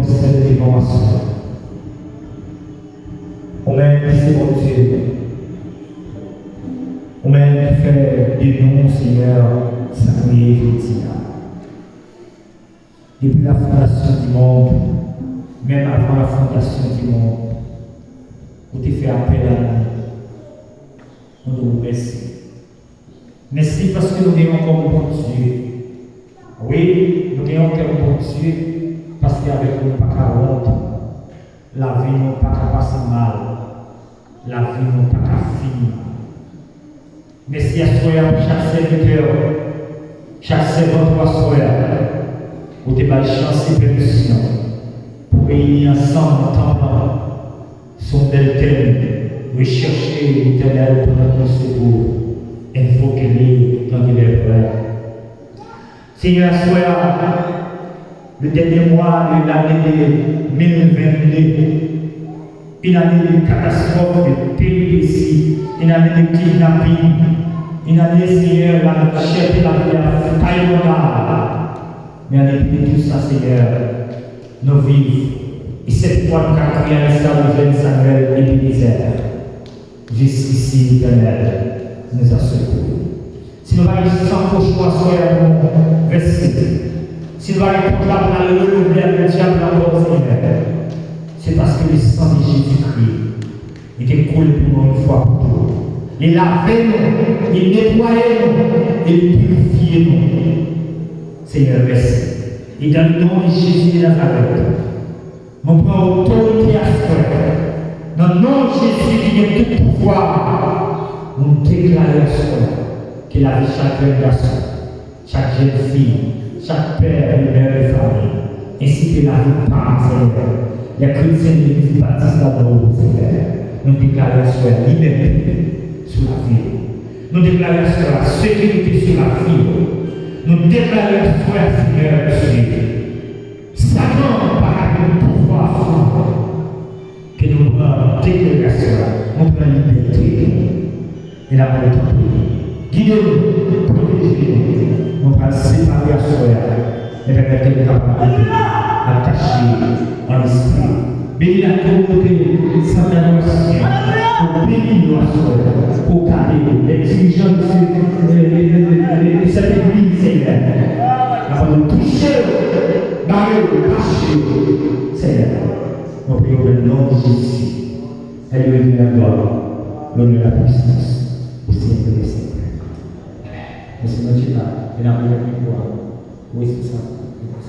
observer devant soi. On met c'est bon Dieu. On met fait des noms, Seigneur, sacrés et depuis la fondation du monde, même avant la fondation du monde, on t'a fait appel à nous. On nous remercie. Merci parce que nous avons comme bon Dieu. Oui, nous avons comme bon Dieu parce qu'avec nous, pas qu'à honte, la vie nous pas qu'à passer mal, la vie nous pas qu'à finir. Merci à soi, chaque serviteur, chaque servant à soi, pour te donner chance et permission pour réunir ensemble en temps son bel thème, rechercher l'éternel pour notre secours, invoquer-le dans les prières. Seigneur, sois le dernier mois de l'année 2022, une année de catastrophe, de péripéties, une année de kidnapping, une année, Seigneur, la chair de la vie a failli. Mais en dépit de tout ça, Seigneur, nous vivons. Et cette fois, nous avons crié à le jeune Samuel Ebenezer. Jusqu'ici, l'Éternel nous a secourus. Si nous allons sans choix, soyons nous verser. Si nous allons proclamer la renouveler le diable dans notre Seigneur, c'est parce que le sang de Jésus-Christ était coulé pour nous une fois pour toutes. Il lavait nous, il nettoyait nous, et il purifiait nous. Seigneur, merci. Et dans le nom de Jésus de Nazareth, nous prenons autorité à soi. Dans le nom de Jésus qui a tout pouvoir, nous déclarons à soi que la vie de chaque jeune garçon, chaque jeune fille, chaque père et mère de famille, ainsi que la vie de parents, Seigneur, les chrétiens de l'Église baptiste d'amour, Seigneur, nous déclarons à soi la liberté sur la vie. Nous déclarons à soi la sécurité sur la vie. Nous déclarons frère Seigneur Dieu. Satan par le pouvoir que nous prenons déclaration, nous prenons liberté et la bonne vie. Guidez-nous, protégez-nous, nous prenons séparer à soi et permettez de capables attachés en l'esprit. Bénis la communauté sans intervention, pour bénir à soi, pour garder les dirigeants de cette église, Seigneur. Afin de toucher, barrer, cacher, Seigneur. Nous prions dans le nom de Jésus. Elle lui est la gloire, l'honneur et la puissance, au siècle des siècles. Merci, notre Dieu, et la gloire. Oui, c'est ça.